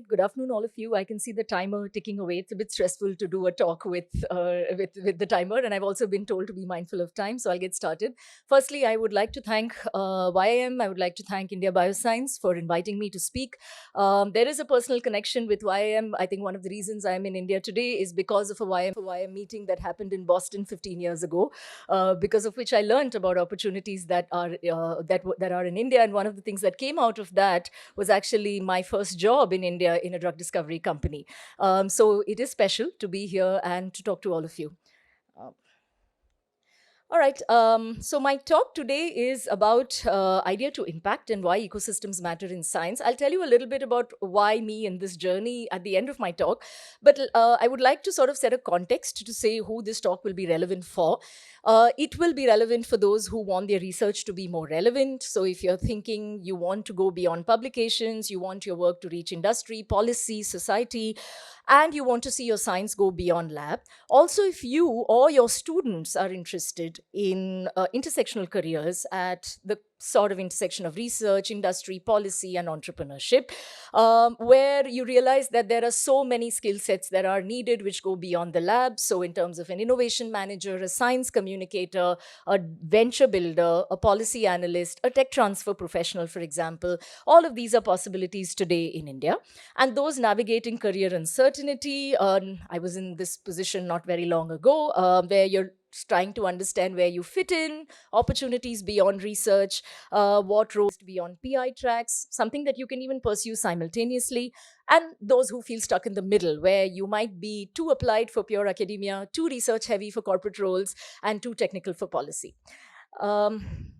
Good afternoon, all of you. I can see the timer ticking away. It's a bit stressful to do a talk with the timer, and I've also been told to be mindful of time. So I'll get started. Firstly, I would like to thank YIM. I would like to thank India Bioscience for inviting me to speak. There is a personal connection with YIM. I think one of the reasons I'm in India today is because of a YIM meeting that happened in Boston 15 years ago, because of which I learned about opportunities that are in India. And one of the things that came out of that was actually my first job in India in a drug discovery company. So it is special to be here and to talk to all of you. Uh, all right. So my talk today is about idea to impact and why ecosystems matter in science. I'll tell you a little bit about why me in this journey at the end of my talk, but I would like to sort of set a context to say who this talk will be relevant for. It will be relevant for those who want their research to be more relevant. So if you're thinking you want to go beyond publications, you want your work to reach industry, policy, society, and you want to see your science go beyond lab. Also, if you or your students are interested in intersectional careers at the sort of intersection of research, industry, policy, and entrepreneurship, where you realize that there are so many skill sets that are needed which go beyond the lab. So, in terms of an innovation manager, a science communicator, a venture builder, a policy analyst, a tech transfer professional, for example, all of these are possibilities today in India. And those navigating career uncertainty, I was in this position not very long ago, where you're trying to understand where you fit in, opportunities beyond research, what roles beyond PI tracks, something that you can even pursue simultaneously, and those who feel stuck in the middle, where you might be too applied for pure academia, too research heavy for corporate roles, and too technical for policy. Um,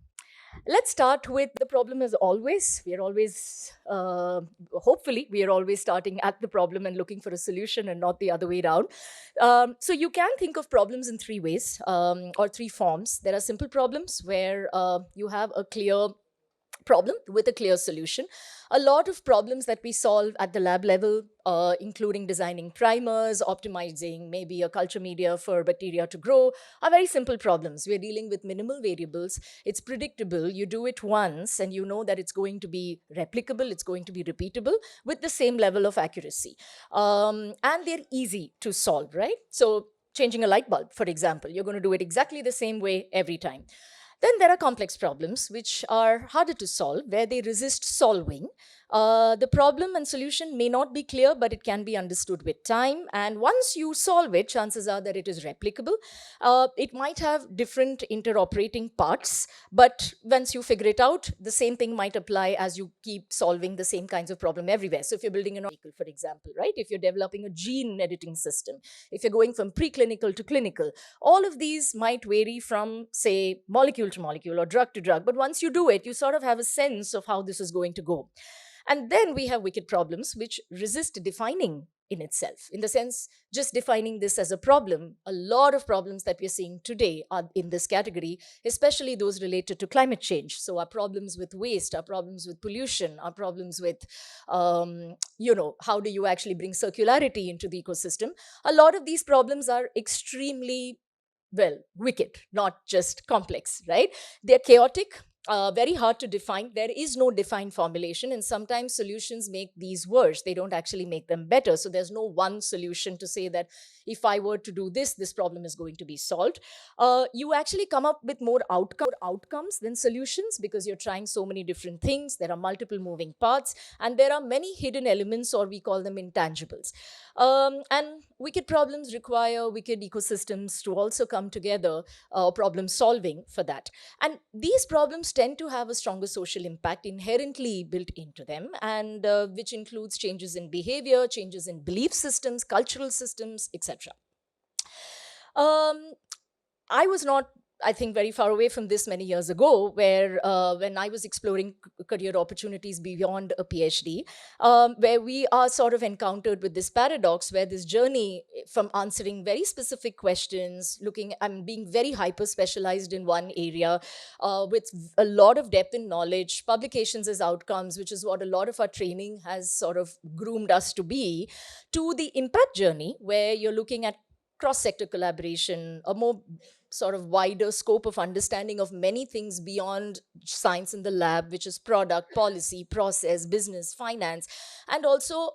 Let's start with the problem as always. We are always, hopefully, we are always starting at the problem and looking for a solution and not the other way around. So you can think of problems in three ways or three forms. There are simple problems where you have a clear problem with a clear solution. A lot of problems that we solve at the lab level, including designing primers, optimizing maybe a culture media for bacteria to grow, are very simple problems. We're dealing with minimal variables. It's predictable. You do it once and you know that it's going to be replicable, it's going to be repeatable with the same level of accuracy. And they're easy to solve, right? So, changing a light bulb, for example, you're going to do it exactly the same way every time. Then there are complex problems which are harder to solve, where they resist solving. The problem and solution may not be clear, but it can be understood with time. And once you solve it, chances are that it is replicable. It might have different interoperating parts, but once you figure it out, the same thing might apply as you keep solving the same kinds of problem everywhere. So if you're building an molecule, for example, right? If you're developing a gene editing system, if you're going from preclinical to clinical, all of these might vary from, say, molecule to molecule or drug to drug. But once you do it, you sort of have a sense of how this is going to go. And then we have wicked problems which resist defining in itself. In the sense, just defining this as a problem, a lot of problems that we're seeing today are in this category, especially those related to climate change. So, our problems with waste, our problems with pollution, our problems with, how do you actually bring circularity into the ecosystem? A lot of these problems are extremely, well, wicked, not just complex, right? They're chaotic, very hard to define. There is no defined formulation, and sometimes solutions make these worse. They don't actually make them better. So there's no one solution to say that if I were to do this, this problem is going to be solved. You actually come up with more outcomes than solutions because you're trying so many different things. There are multiple moving parts, and there are many hidden elements, or we call them intangibles. And wicked problems require wicked ecosystems to also come together, problem solving for that. And these problems tend to have a stronger social impact inherently built into them, and which includes changes in behavior, changes in belief systems, cultural systems, etc. Um, I was not, I think, very far away from this many years ago, where when I was exploring career opportunities beyond a PhD, where we are sort of encountered with this paradox where this journey from answering very specific questions, looking, I'm being very hyper specialized in one area with a lot of depth in knowledge, publications as outcomes, which is what a lot of our training has sort of groomed us to be, to the impact journey, where you're looking at cross sector collaboration, a more sort of wider scope of understanding of many things beyond science in the lab, which is product, policy, process, business, finance, and also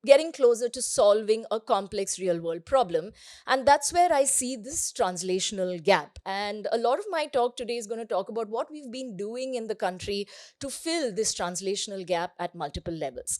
getting closer to solving a complex real world problem. And that's where I see this translational gap. And a lot of my talk today is going to talk about what we've been doing in the country to fill this translational gap at multiple levels.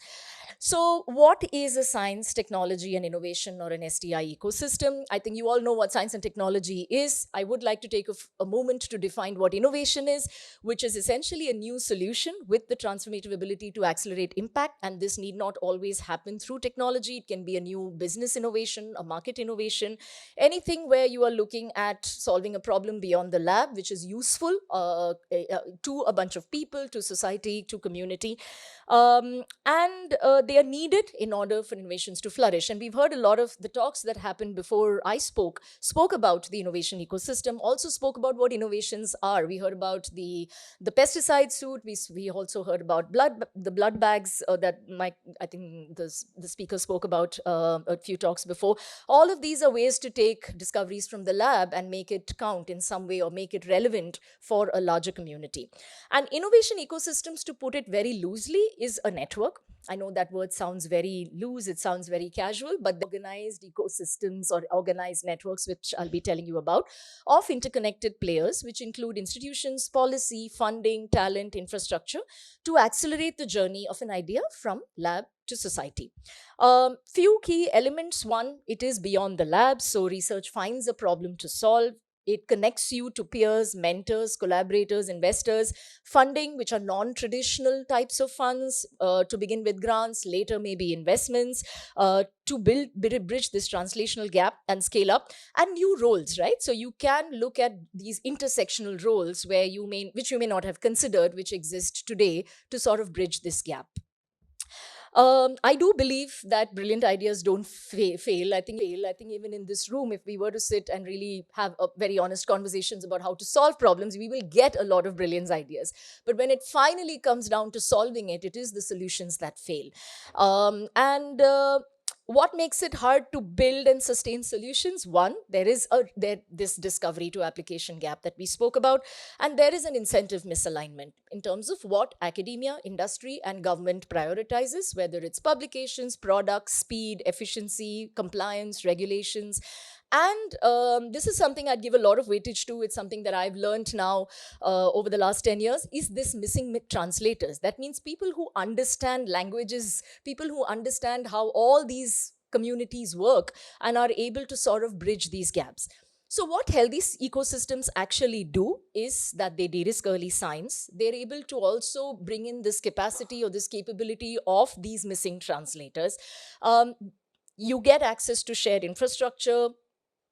So, what is a science, technology, and innovation, or an STI ecosystem? I think you all know what science and technology is. I would like to take a moment to define what innovation is, which is essentially a new solution with the transformative ability to accelerate impact. And this need not always happen through technology. It can be a new business innovation, a market innovation, anything where you are looking at solving a problem beyond the lab, which is useful to a bunch of people, to society, to community. And they are needed in order for innovations to flourish. And we've heard a lot of the talks that happened before I spoke about the innovation ecosystem, also spoke about what innovations are. We heard about the pesticide suit. We also heard about the blood bags that I think the speaker spoke about a few talks before. All of these are ways to take discoveries from the lab and make it count in some way or make it relevant for a larger community. And innovation ecosystems, to put it very loosely, is a network. I know that word sounds very loose, it sounds very casual, but the organized ecosystems or organized networks, which I'll be telling you about, of interconnected players, which include institutions, policy, funding, talent, infrastructure, to accelerate the journey of an idea from lab to society. Few key elements. One, it is beyond the lab, so research finds a problem to solve. It connects you to peers, mentors, collaborators, investors, funding, which are non traditional types of funds, to begin with grants, later maybe investments, to bridge this translational gap and scale up, and new roles, right? So you can look at these intersectional roles which you may not have considered, which exist today to sort of bridge this gap. I do believe that brilliant ideas don't fail. I think even in this room, if we were to sit and really have very honest conversations about how to solve problems, we will get a lot of brilliant ideas. But when it finally comes down to solving it, it is the solutions that fail. And what makes it hard to build and sustain solutions? One, there is this discovery to application gap that we spoke about, and there is an incentive misalignment in terms of what academia, industry, and government prioritizes, whether it's publications, products, speed, efficiency, compliance, regulations. And this is something I'd give a lot of weightage to. It's something that I've learned now over the last 10 years, is this missing translators. That means people who understand languages, people who understand how all these communities work and are able to sort of bridge these gaps. So, what healthy ecosystems actually do is that they de risk early science. They're able to also bring in this capacity or this capability of these missing translators. Um, you get access to shared infrastructure,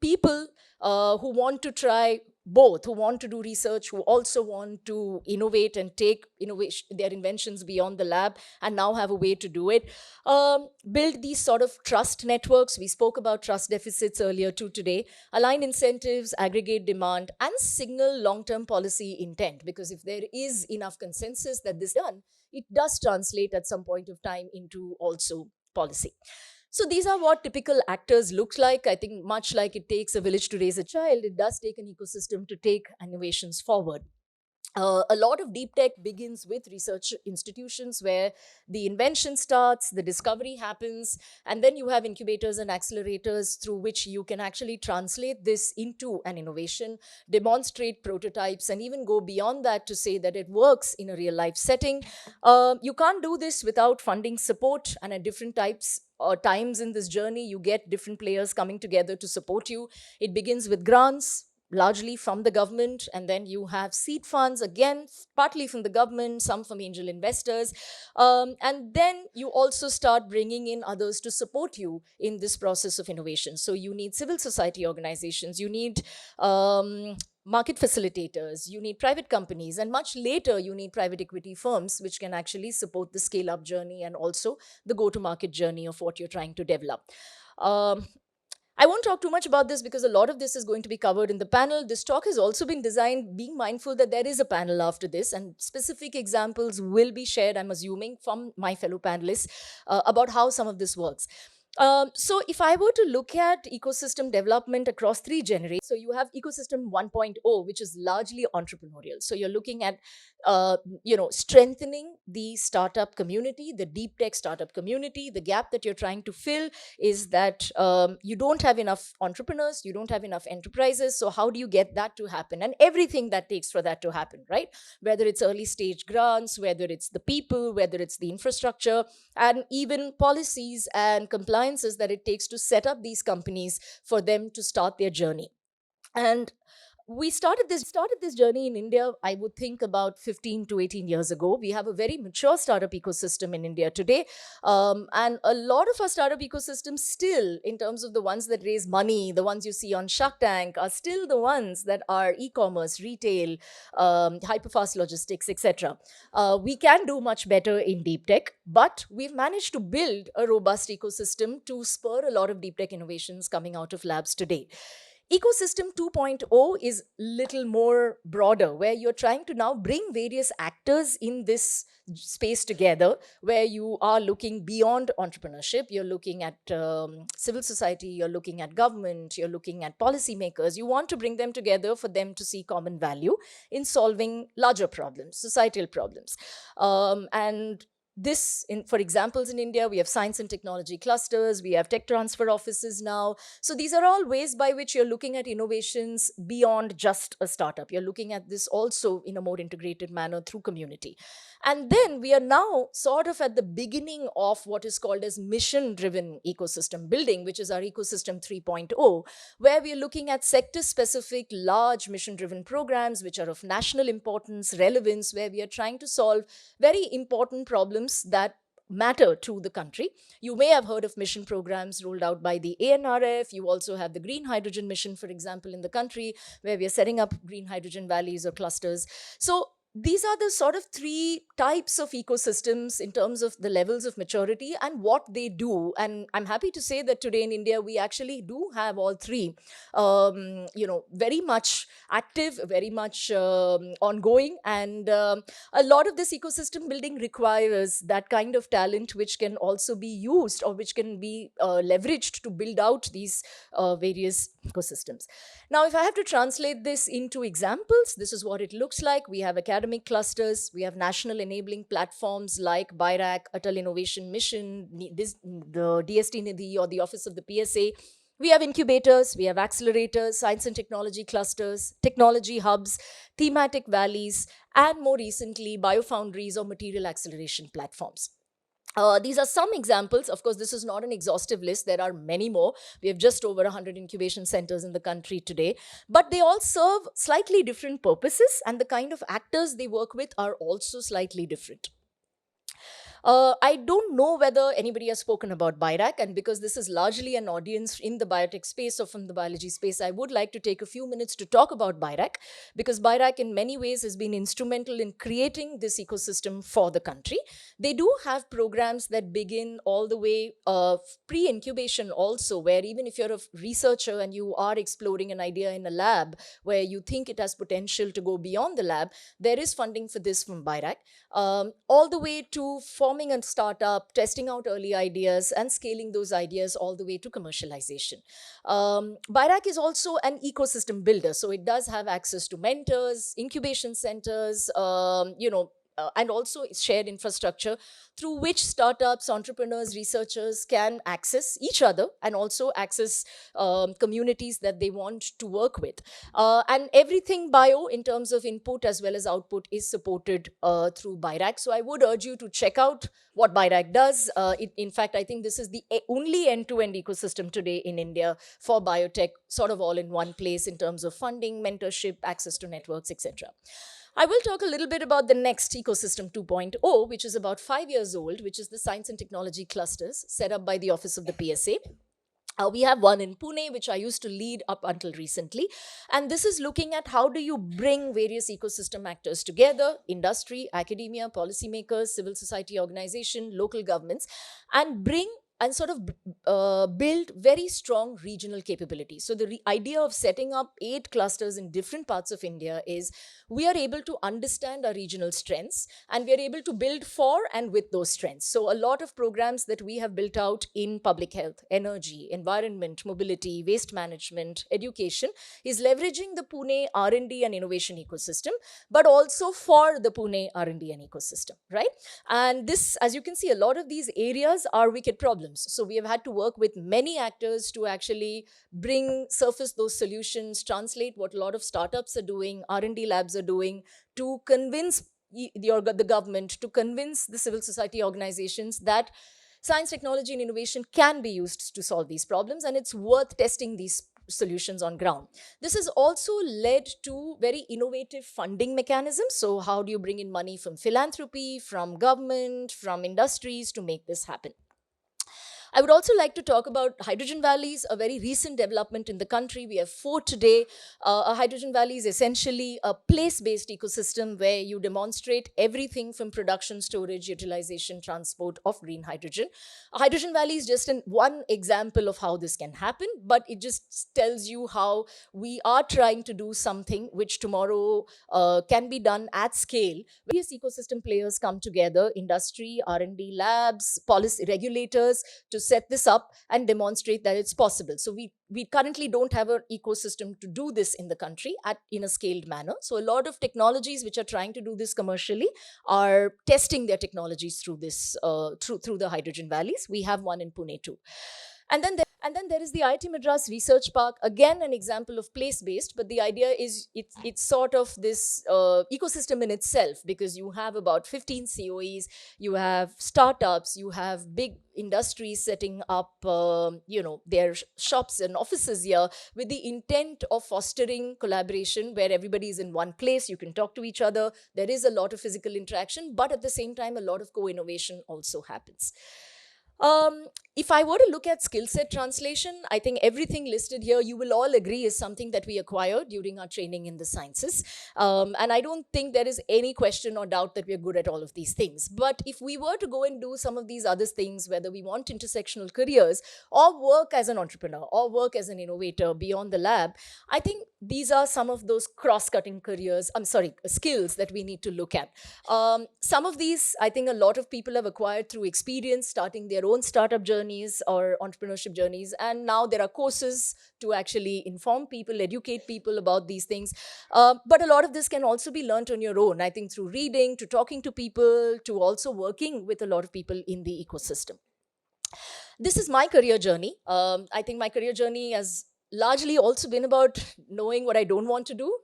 people who want to try both, who want to do research, who also want to innovate and take innovation, their inventions beyond the lab, and now have a way to do it. Build these sort of trust networks. We spoke about trust deficits earlier too today. Align incentives, aggregate demand, and signal long-term policy intent. Because if there is enough consensus that this is done, it does translate at some point of time into also policy. So these are what typical actors look like. I think much like it takes a village to raise a child, it does take an ecosystem to take innovations forward. A lot of deep tech begins with research institutions where the invention starts, the discovery happens, and then you have incubators and accelerators through which you can actually translate this into an innovation, demonstrate prototypes, and even go beyond that to say that it works in a real life setting. You can't do this without funding support, and at different types or times in this journey, you get different players coming together to support you. It begins with grants, largely from the government, and then you have seed funds, again partly from the government, some from angel investors, and then you also start bringing in others to support you in this process of innovation. So you need civil society organizations, you need market facilitators, you need private companies, and much later you need private equity firms which can actually support the scale up journey and also the go to market journey of what you're trying to develop. I won't talk too much about this because a lot of this is going to be covered in the panel. This talk has also been designed being mindful that there is a panel after this, and specific examples will be shared, I'm assuming, from my fellow panelists about how some of this works. So if I were to look at ecosystem development across three generations, so you have ecosystem 1.0, which is largely entrepreneurial. So you're looking at, strengthening the startup community, the deep tech startup community. The gap that you're trying to fill is that you don't have enough entrepreneurs, you don't have enough enterprises. So how do you get that to happen? And everything that takes for that to happen, right? Whether it's early stage grants, whether it's the people, whether it's the infrastructure, and even policies and compliances that it takes to set up these companies for them to start their journey. And we started this journey in India, I would think about 15 to 18 years ago. We have a very mature startup ecosystem in India today. And a lot of our startup ecosystems still, in terms of the ones that raise money, the ones you see on Shark Tank, are still the ones that are e-commerce, retail, hyperfast logistics, etc. We can do much better in deep tech, but we've managed to build a robust ecosystem to spur a lot of deep tech innovations coming out of labs today. Ecosystem 2.0 is little more broader, where you're trying to now bring various actors in this space together, where you are looking beyond entrepreneurship. You're looking at civil society, you're looking at government, you're looking at policymakers. You want to bring them together for them to see common value in solving larger problems, societal problems. And this, for examples, in India, we have science and technology clusters, we have tech transfer offices now. So these are all ways by which you're looking at innovations beyond just a startup. You're looking at this also in a more integrated manner through community. And then we are now sort of at the beginning of what is called as mission driven ecosystem building, which is our ecosystem 3.0, where we are looking at sector specific large mission driven programs which are of national importance, relevance, where we are trying to solve very important problems that matter to the country. You may have heard of mission programs rolled out by the ANRF. You also have the green hydrogen mission, for example, in the country, where we are setting up green hydrogen valleys or clusters. So these are the sort of three types of ecosystems in terms of the levels of maturity and what they do. And I'm happy to say that today in India, we actually do have all three, very much active, very much ongoing. And a lot of this ecosystem building requires that kind of talent, which can also be used or which can be leveraged to build out these various ecosystems. Now, if I have to translate this into examples, this is what it looks like. We have academic clusters, we have national enabling platforms like BIRAC, Atal Innovation Mission, the DST Nidhi, or the Office of the PSA. We have incubators, we have accelerators, science and technology clusters, technology hubs, thematic valleys, and more recently, biofoundries or material acceleration platforms. These are some examples. Of course, this is not an exhaustive list. There are many more. We have just over 100 incubation centers in the country today, but they all serve slightly different purposes, and the kind of actors they work with are also slightly different. I don't know whether anybody has spoken about BIRAC, and because this is largely an audience in the biotech space or from the biology space, I would like to take a few minutes to talk about BIRAC, because BIRAC in many ways has been instrumental in creating this ecosystem for the country. They do have programs that begin all the way pre-incubation also, where even if you're a researcher and you are exploring an idea in a lab where you think it has potential to go beyond the lab, there is funding for this from BIRAC, all the way to forming a startup, testing out early ideas, and scaling those ideas all the way to commercialization. BIRAC is also an ecosystem builder, so it does have access to mentors, incubation centers, and also shared infrastructure through which startups, entrepreneurs, researchers can access each other and also access communities that they want to work with. And everything bio in terms of input as well as output is supported through BIRAC. So I would urge you to check out what BIRAC does. In fact, I think this is the only end-to-end ecosystem today in India for biotech, sort of all in one place in terms of funding, mentorship, access to networks, etc. I will talk a little bit about the next ecosystem 2.0, which is about 5 years old, which is the science and technology clusters set up by the Office of the PSA. We have one in Pune, which I used to lead up until recently. And this is looking at how do you bring various ecosystem actors together, industry, academia, policymakers, civil society organization, local governments, and bring and sort of build very strong regional capabilities. So the idea of setting up 8 clusters in different parts of India is we are able to understand our regional strengths and we are able to build for and with those strengths. So a lot of programs that we have built out in public health, energy, environment, mobility, waste management, education is leveraging the Pune R&D and innovation ecosystem, but also for the Pune R&D and ecosystem, right? And this, as you can see, a lot of these areas are wicked problems. So we have had to work with many actors to actually surface those solutions, translate what a lot of startups are doing, R&D labs are doing, to convince the government, to convince the civil society organizations that science, technology, and innovation can be used to solve these problems, and it's worth testing these solutions on ground. This has also led to very innovative funding mechanisms. So how do you bring in money from philanthropy, from government, from industries to make this happen? I would also like to talk about hydrogen valleys, a very recent development in the country. We have 4 today. A hydrogen valley is essentially a place-based ecosystem where you demonstrate everything from production, storage, utilization, transport of green hydrogen. A hydrogen valley is just one example of how this can happen, but it just tells you how we are trying to do something which tomorrow can be done at scale. Various ecosystem players come together, industry, R&D labs, policy regulators, to set this up and demonstrate that it's possible. So we currently don't have an ecosystem to do this in the country in a scaled manner. So a lot of technologies which are trying to do this commercially are testing their technologies through this through the hydrogen valleys. We have one in Pune too. And then there is the IIT Madras Research Park, again an example of place-based, but the idea is it's sort of this ecosystem in itself, because you have about 15 COEs, you have startups, you have big industries setting up their shops and offices here with the intent of fostering collaboration where everybody is in one place, you can talk to each other, there is a lot of physical interaction, but at the same time a lot of co-innovation also happens. If I were to look at skill set translation, I think everything listed here, you will all agree, is something that we acquired during our training in the sciences. And I don't think there is any question or doubt that we're good at all of these things. But if we were to go and do some of these other things, whether we want intersectional careers or work as an entrepreneur or work as an innovator beyond the lab, I think these are some of those cross-cutting skills that we need to look at. Some of these, I think a lot of people have acquired through experience, starting their own startup journeys or entrepreneurship journeys. And now there are courses to actually inform people, educate people about these things. But a lot of this can also be learned on your own, I think, through reading, to talking to people, to also working with a lot of people in the ecosystem. This is my career journey. I think my career journey has largely also been about knowing what I don't want to do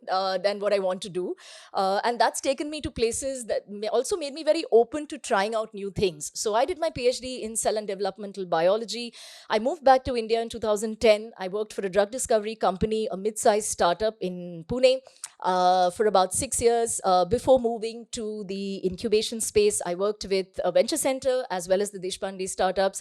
than what I want to do. And that's taken me to places that also made me very open to trying out new things. So I did my PhD in cell and developmental biology. I moved back to India in 2010. I worked for a drug discovery company, a mid-sized startup in Pune, for about 6 years. Before moving to the incubation space, I worked with a venture center as well as the Deshpande startups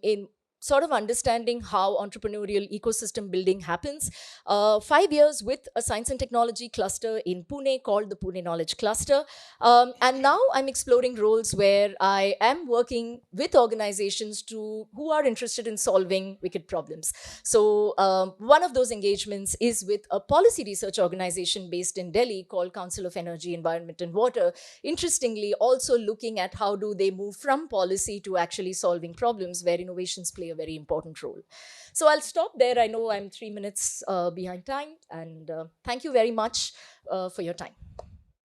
in sort of understanding how entrepreneurial ecosystem building happens. 5 years with a science and technology cluster in Pune called the Pune Knowledge Cluster. And now I'm exploring roles where I am working with organizations who are interested in solving wicked problems. So one of those engagements is with a policy research organization based in Delhi called Council of Energy, Environment and Water. Interestingly, also looking at how do they move from policy to actually solving problems where innovations play a very important role. So I'll stop there. I know I'm 3 minutes behind time, and thank you very much for your time.